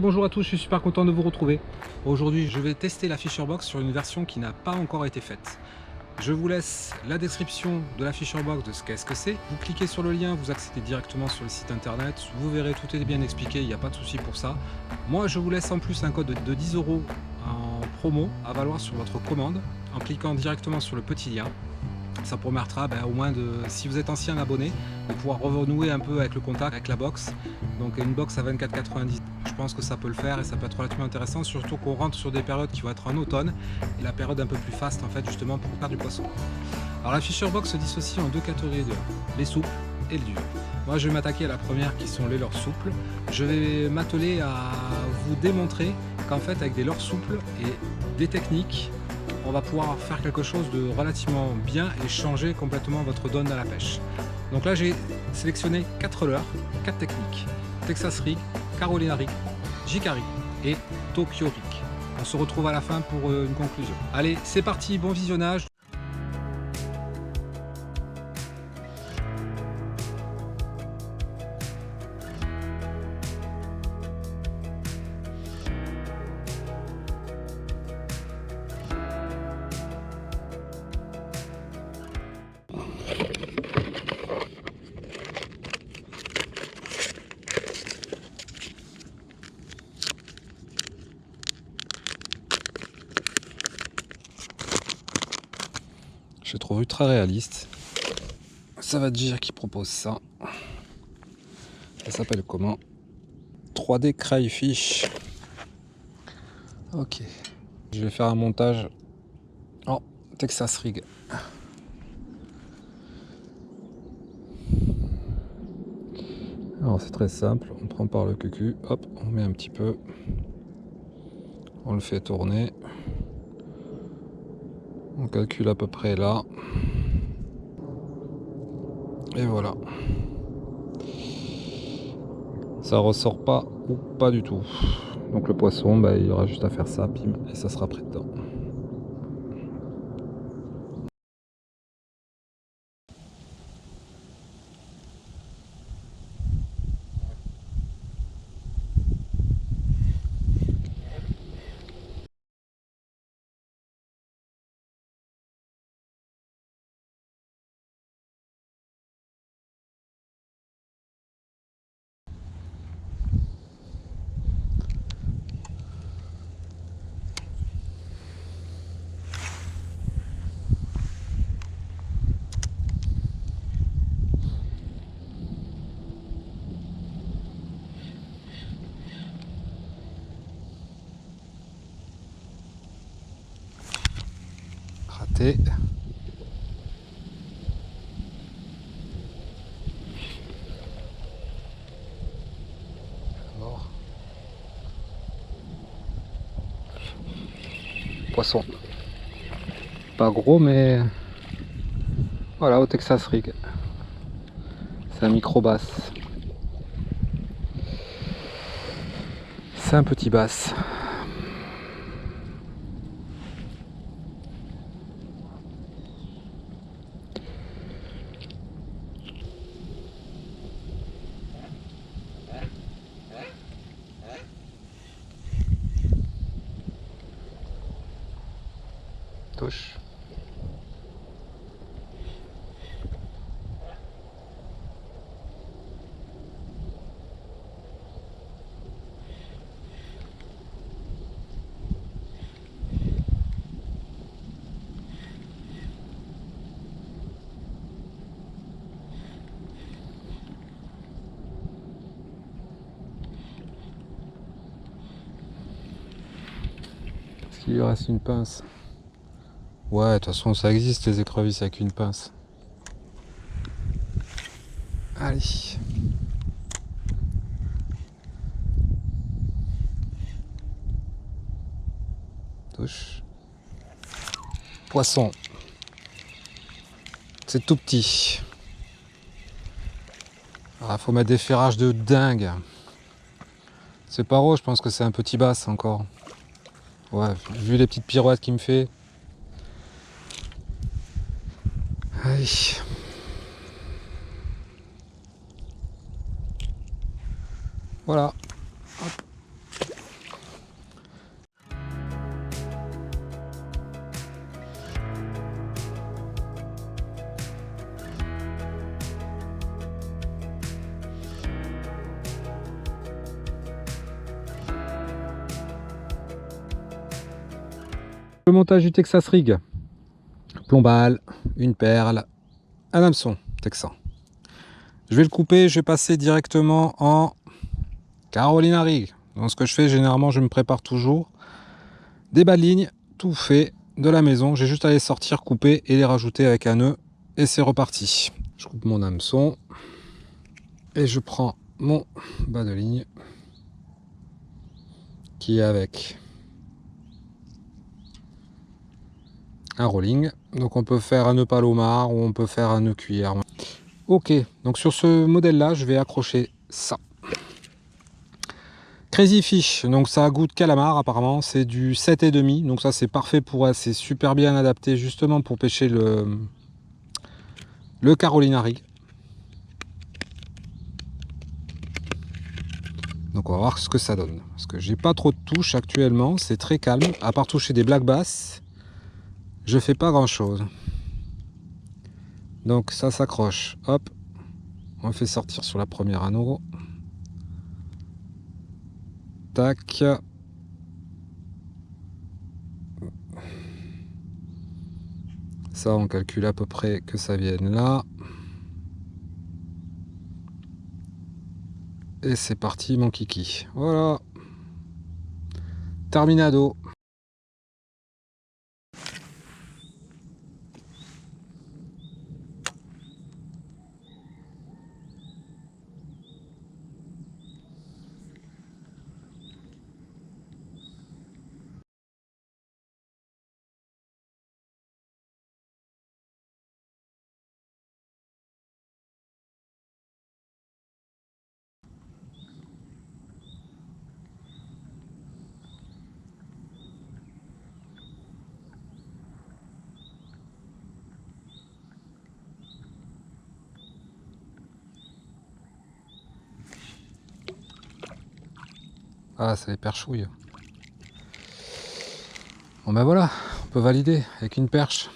Bonjour à tous, je suis super content de vous retrouver. Aujourd'hui, je vais tester la Fisherbox sur une version qui n'a pas encore été faite. Je vous laisse la description de la Fisherbox, de ce qu'est-ce que c'est. Vous cliquez sur le lien, vous accédez directement sur le site internet. Vous verrez, tout est bien expliqué, il n'y a pas de souci pour ça. Moi, je vous laisse en plus un code de 10 € en promo à valoir sur votre commande en cliquant directement sur le petit lien. Ça permettra au moins si vous êtes ancien abonné, de pouvoir renouer un peu avec le contact, avec la box. Donc une box à 24,90, je pense que ça peut le faire et ça peut être relativement intéressant, surtout qu'on rentre sur des périodes qui vont être en automne et la période un peu plus faste en fait justement pour faire du poisson. Alors la Fisherbox se dissocie en deux catégories de les souples et le dur. Moi je vais m'attaquer à la première qui sont les leurres souples. Je vais m'atteler à vous démontrer qu'en fait avec des leurres souples et des techniques, on va pouvoir faire quelque chose de relativement bien et changer complètement votre donne à la pêche. Donc là j'ai sélectionné 4 leurres, 4 techniques. Texas Rig, Carolina Rig, Jika Rig et Tokyo Rig. On se retrouve à la fin pour une conclusion. Allez, c'est parti, bon visionnage. Je trouve ultra réaliste. Ça va dire qui propose ça. Ça s'appelle comment? 3D Crayfish. Ok. Je vais faire un montage en Texas Rig. Alors c'est très simple, on prend par le cucu, hop, on met un petit peu, on le fait tourner, on calcule à peu près là, et voilà. Ça ressort pas ou pas du tout. Donc le poisson, il y aura juste à faire ça, pim, et ça sera prêt dedans. Raté. Alors. Poisson. Pas gros, mais voilà, au Texas Rig. C'est un micro basse. C'est un petit basse. Touche. Est-ce qu'il lui reste une pince? Ouais, de toute façon ça existe les écrevisses avec une pince. Allez. Touche. Poisson. C'est tout petit. Ah, faut mettre des ferrages de dingue. C'est pas gros, je pense que c'est un petit basse encore. Ouais, vu les petites pirouettes qu'il me fait. Allez. Voilà. Hop. Le montage du Texas Rig. Plombal, une perle, un hameçon texan. Je vais le couper, je vais passer directement en Carolina Rig. Donc ce que je fais généralement, je me prépare toujours des bas de ligne, tout fait de la maison. J'ai juste à les sortir, couper et les rajouter avec un nœud et c'est reparti. Je coupe mon hameçon et je prends mon bas de ligne qui est avec un rolling. Donc on peut faire un nœud palomar ou on peut faire un nœud cuillère. Ok, donc sur ce modèle là, je vais accrocher ça. Crazy Fish, donc ça a goût de calamar apparemment, c'est du 7,5, donc ça c'est parfait pour elle, c'est super bien adapté justement pour pêcher le Carolina Rig. Donc on va voir ce que ça donne, parce que j'ai pas trop de touches actuellement, c'est très calme, à part toucher des black bass, je fais pas grand chose. Donc ça s'accroche, hop, on fait sortir sur la première anneau, tac. Ça, on calcule à peu près que ça vienne là. Et c'est parti, mon kiki. Voilà. Terminado. Ah, c'est les perchouilles. Bon ben voilà, on peut valider avec une perche.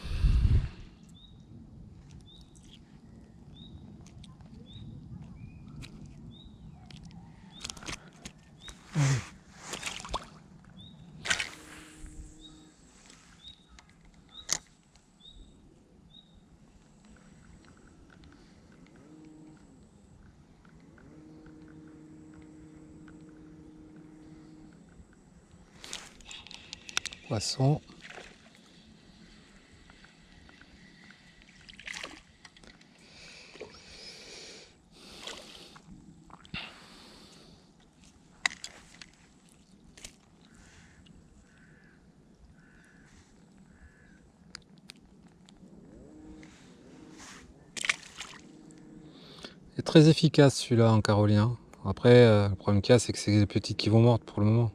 Poisson. Il est très efficace celui-là en carolien. Après, le problème qu'il y a, c'est que c'est les petites qui vont mordre pour le moment.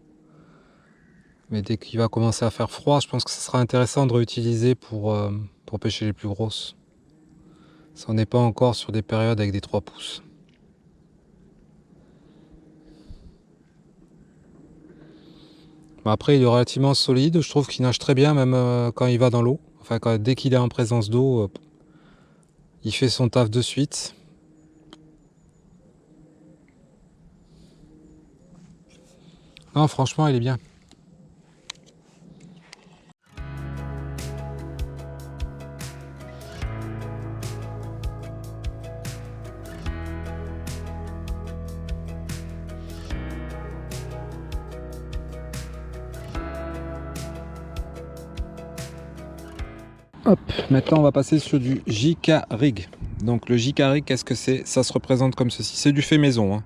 Mais dès qu'il va commencer à faire froid, je pense que ça sera intéressant de réutiliser pour pêcher les plus grosses. Ça, on n'est pas encore sur des périodes avec des 3 pouces. Bon, après, il est relativement solide. Je trouve qu'il nage très bien, même quand il va dans l'eau. Enfin, dès qu'il est en présence d'eau, il fait son taf de suite. Non, franchement, il est bien. Hop, maintenant on va passer sur du JK Rig. Donc le JK Rig, qu'est-ce que c'est? Ça se représente comme ceci. C'est du fait maison, hein.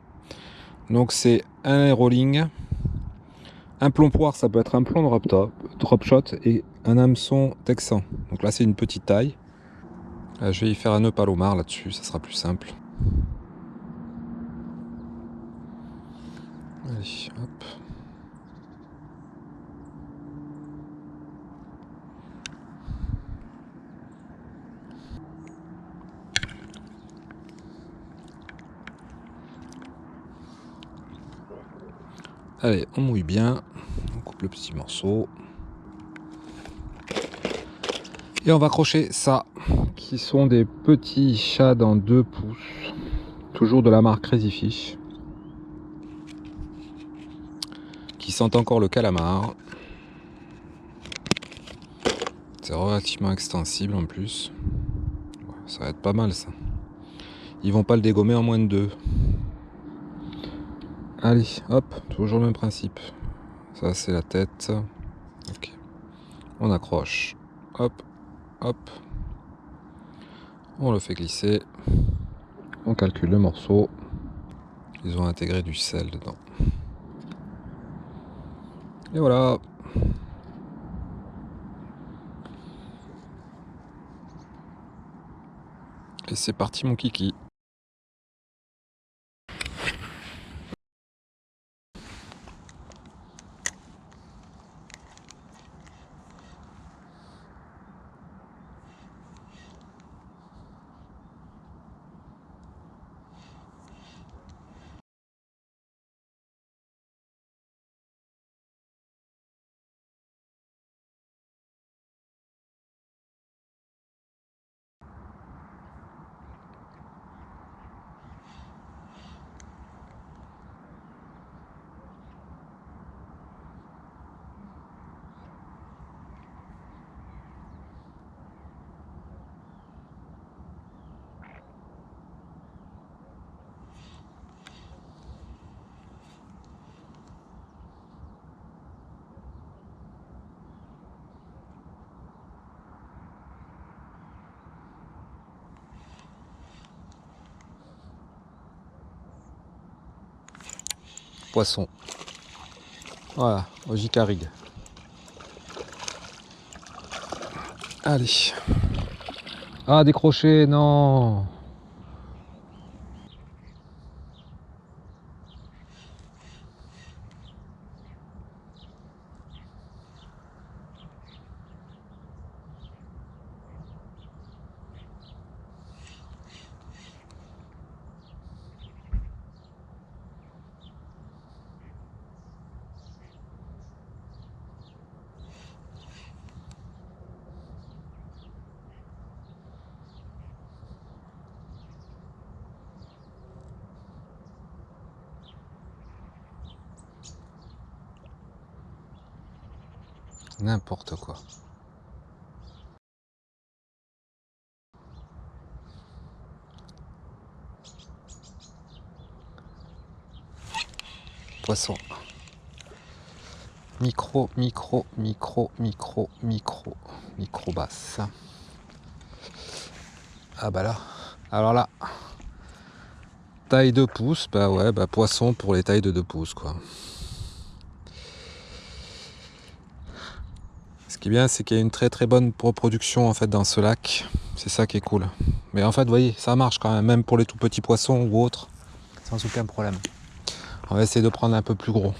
Donc c'est un rolling, un plomb poire, ça peut être un plomb drop shot et un hameçon texan. Donc là c'est une petite taille. Là, je vais y faire un nœud palomar là-dessus, ça sera plus simple. Allez, hop. Allez, on mouille bien, on coupe le petit morceau. Et on va accrocher ça, qui sont des petits shads en 2 pouces, toujours de la marque Crazy Fish, qui sentent encore le calamar. c'est relativement extensible en plus. Ça va être pas mal ça. Ils vont pas le dégommer en moins de 2. Allez, hop, toujours le même principe. Ça c'est la tête. Ok. On accroche. Hop, hop. On le fait glisser. On calcule le morceau. Ils ont intégré du sel dedans. Et voilà. Et c'est parti mon kiki. Poisson. Voilà, au jicarig. Allez. Ah, décroché, non. N'importe quoi. Poisson. Micro, micro, micro, micro, micro, micro basse. Ah bah là. Alors là. Taille 2 pouces, bah ouais, bah poisson pour les tailles de 2 pouces quoi. Ce qui est bien, c'est qu'il y a une très très bonne reproduction en fait dans ce lac. C'est ça qui est cool. Mais en fait, vous voyez, ça marche quand même pour les tout petits poissons ou autres, sans aucun problème. On va essayer de prendre un peu plus gros.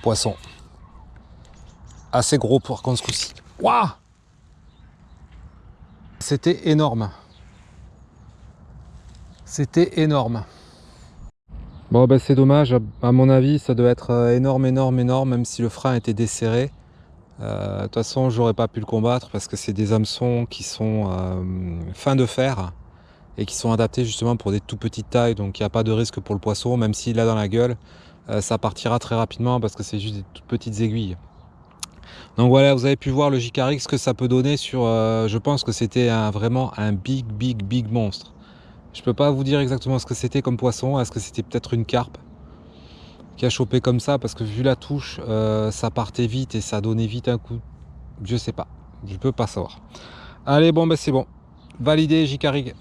Poisson. Assez gros pour contre ce coup-ci. Waouh! C'était énorme. C'était énorme. Bon bah c'est dommage, à mon avis ça doit être énorme, énorme, énorme, même si le frein était desserré. De toute façon j'aurais pas pu le combattre parce que c'est des hameçons qui sont fin de fer et qui sont adaptés justement pour des tout petites tailles, donc il n'y a pas de risque pour le poisson, même s'il a dans la gueule, ça partira très rapidement parce que c'est juste des toutes petites aiguilles. Donc voilà, vous avez pu voir le Jicarig, ce que ça peut donner sur, je pense que c'était vraiment un big monstre. Je peux pas vous dire exactement ce que c'était comme poisson, est-ce que c'était peut-être une carpe qui a chopé comme ça, parce que vu la touche, ça partait vite et ça donnait vite un coup. Je sais pas, je peux pas savoir. Allez, bon, c'est bon. Validé, Jicarig.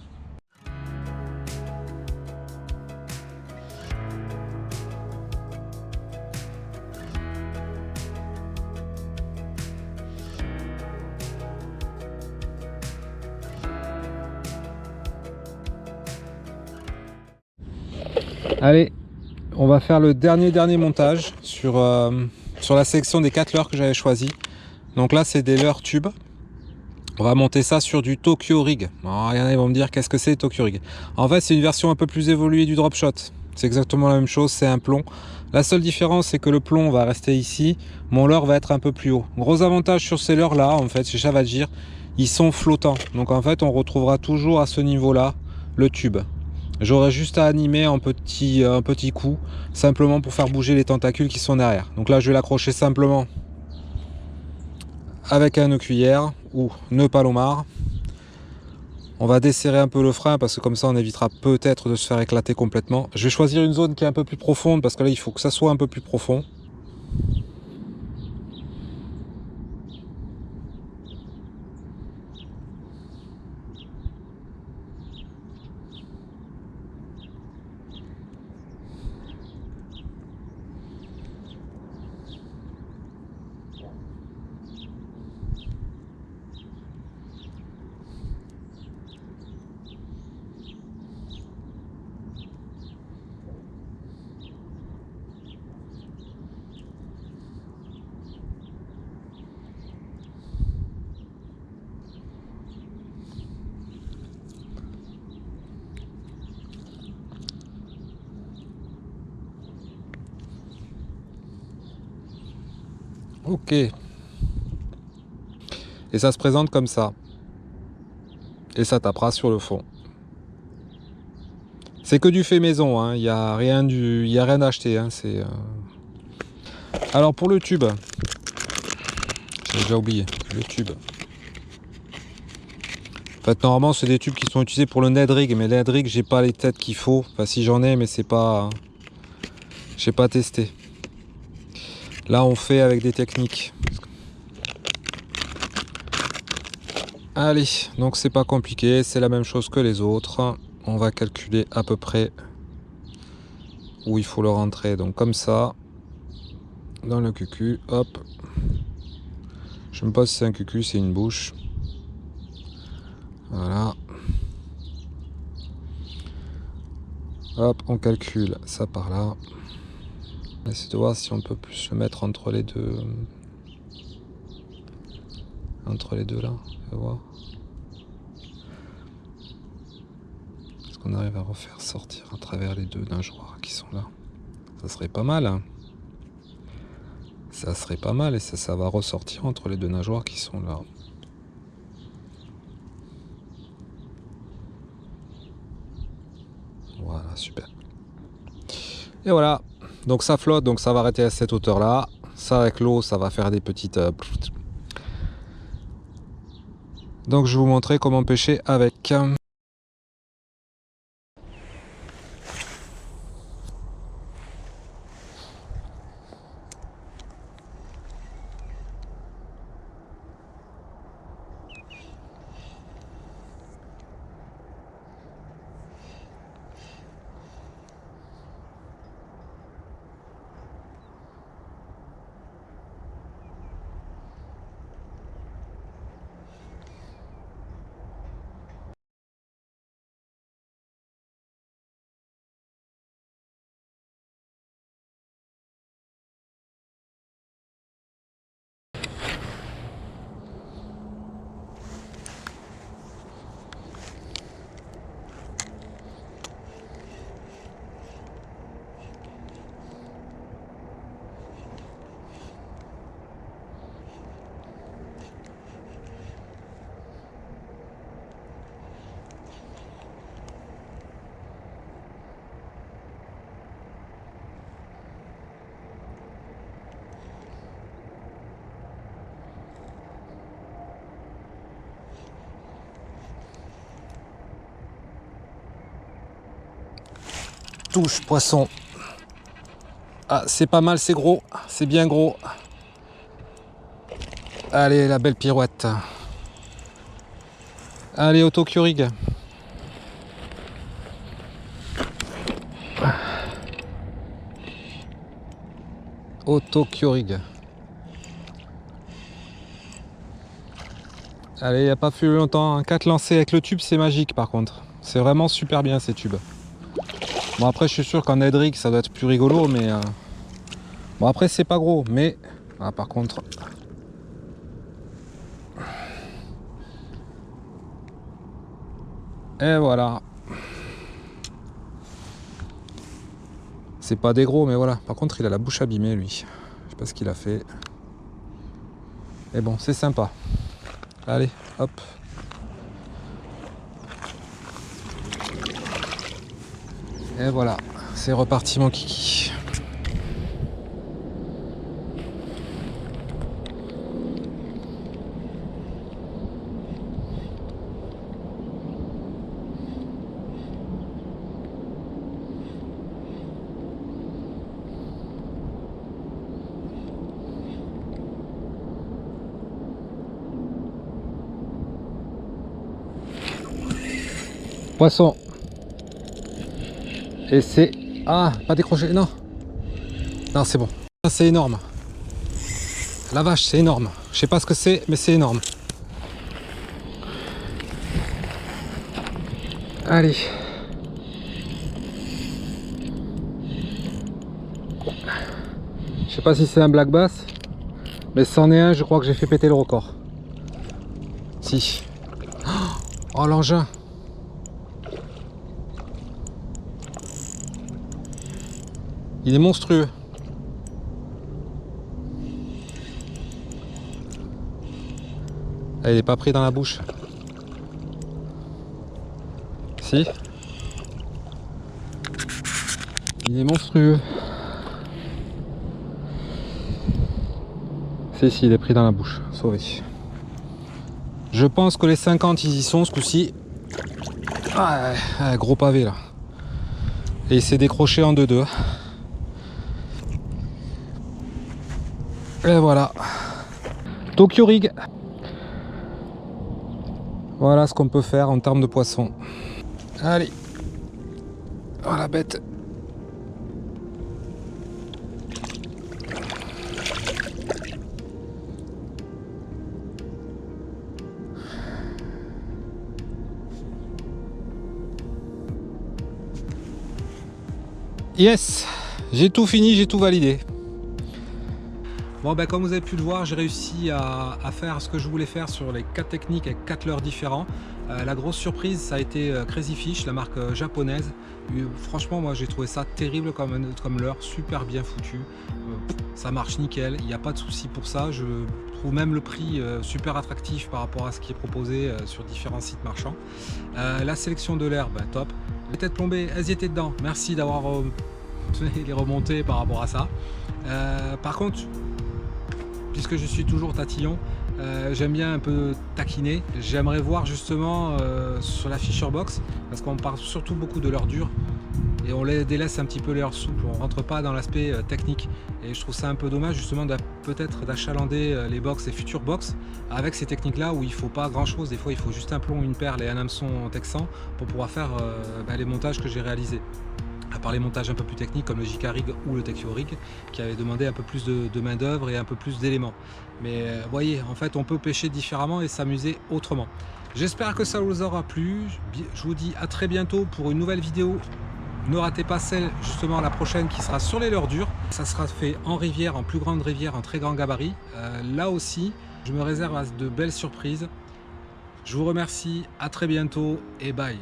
Allez, on va faire le dernier montage sur la sélection des 4 leurres que j'avais choisi. Donc là, c'est des leurres tubes. On va monter ça sur du Tokyo Rig. Alors, il y en a qui vont me dire qu'est-ce que c'est Tokyo Rig. En fait, c'est une version un peu plus évoluée du drop shot. C'est exactement la même chose, c'est un plomb. La seule différence, c'est que le plomb va rester ici. Mon leurre va être un peu plus haut. Gros avantage sur ces leurres là, en fait, chez Chavagir, ils sont flottants. Donc en fait, on retrouvera toujours à ce niveau-là le tube. J'aurai juste à animer un petit coup, simplement pour faire bouger les tentacules qui sont derrière. Donc là, je vais l'accrocher simplement avec un nœud cuillère ou nœud palomar. On va desserrer un peu le frein parce que comme ça on évitera peut-être de se faire éclater complètement. Je vais choisir une zone qui est un peu plus profonde parce que là il faut que ça soit un peu plus profond. Ok. Et ça se présente comme ça. Et ça tapera sur le fond. C'est que du fait maison, hein. Il n'y a rien d'acheté. Hein. Alors pour le tube, j'ai déjà oublié, le tube. En fait, normalement, c'est des tubes qui sont utilisés pour le Ned Rig, mais le Ned Rig, j'ai pas les têtes qu'il faut. Enfin, si j'en ai, mais c'est pas, j'ai pas testé. Là, on fait avec des techniques. Allez, donc c'est pas compliqué, c'est la même chose que les autres. On va calculer à peu près où il faut le rentrer. Donc comme ça, dans le cucu, hop. Je ne sais pas si c'est un cucu, c'est une bouche. Voilà. Hop, on calcule ça par là. On essaie de voir si on peut plus le mettre entre les deux. Entre les deux là, on va voir. Est-ce qu'on arrive à refaire sortir à travers les deux nageoires qui sont là? Ça serait pas mal, hein. Ça serait pas mal et ça va ressortir entre les deux nageoires qui sont là. Voilà, super. Et voilà, donc ça flotte, donc ça va arrêter à cette hauteur là. Ça avec l'eau, ça va faire des petites... Donc je vais vous montrer comment pêcher avec. Touche poisson. Ah, c'est pas mal, c'est gros, c'est bien gros. Allez, la belle pirouette. Allez, au Tokyo Rig. Au Tokyo Rig. Allez, il n'y a pas plus longtemps, 4 lancers avec le tube, c'est magique par contre. C'est vraiment super bien ces tubes. Bon après je suis sûr qu'en Edric ça doit être plus rigolo, mais bon après c'est pas gros, mais par contre et voilà. C'est pas des gros, mais voilà. Par contre il a la bouche abîmée lui. Je sais pas ce qu'il a fait. Et bon c'est sympa. Allez hop. Et voilà, c'est reparti mon kiki. Poisson. Et c'est... Ah, pas décroché, non. Non, c'est bon. C'est énorme. La vache, c'est énorme. Je sais pas ce que c'est, mais c'est énorme. Allez. Je sais pas si c'est un black bass, mais c'en est un, je crois que j'ai fait péter le record. Si. Oh, l'engin. Il est monstrueux. Ah, il est pas pris dans la bouche. Si. Il est monstrueux. Si, il est pris dans la bouche. Sauvé. Je pense que les 50 ils y sont ce coup-ci. Ah, gros pavé là. Et il s'est décroché en 2-2. Et voilà. Tokyo Rig. Voilà ce qu'on peut faire en termes de poisson. Allez. Oh la bête. Yes, j'ai tout fini, j'ai tout validé. Bon ben comme vous avez pu le voir, j'ai réussi à faire ce que je voulais faire sur les 4 techniques avec 4 leurres différents. La grosse surprise ça a été Crazy Fish, la marque japonaise. Franchement moi j'ai trouvé ça terrible comme leurre, super bien foutu. Ça marche nickel, il n'y a pas de souci pour ça. Je trouve même le prix super attractif par rapport à ce qui est proposé sur différents sites marchands. La sélection de l'air, ben, top. Les têtes plombées, elles y étaient dedans. Merci d'avoir les remontées par rapport à ça. Par contre, puisque je suis toujours tatillon, j'aime bien un peu taquiner. J'aimerais voir justement sur la Fisher Box, parce qu'on parle surtout beaucoup de l'heure dure et on les délaisse un petit peu l'heure souple, on rentre pas dans l'aspect technique, et je trouve ça un peu dommage justement peut-être d'achalander les box et futures box avec ces techniques là où il faut pas grand chose. Des fois il faut juste un plomb, une perle et un hameçon texan pour pouvoir faire les montages que j'ai réalisés. À part les montages un peu plus techniques comme le JK Rig ou le Tokyo Rig qui avaient demandé un peu plus de main d'œuvre et un peu plus d'éléments. Mais voyez, en fait on peut pêcher différemment et s'amuser autrement. J'espère que ça vous aura plu. Je vous dis à très bientôt pour une nouvelle vidéo. Ne ratez pas celle justement la prochaine qui sera sur les leurres dures. Ça sera fait en rivière, en plus grande rivière, en très grand gabarit. Là aussi, je me réserve à de belles surprises. Je vous remercie, à très bientôt et bye.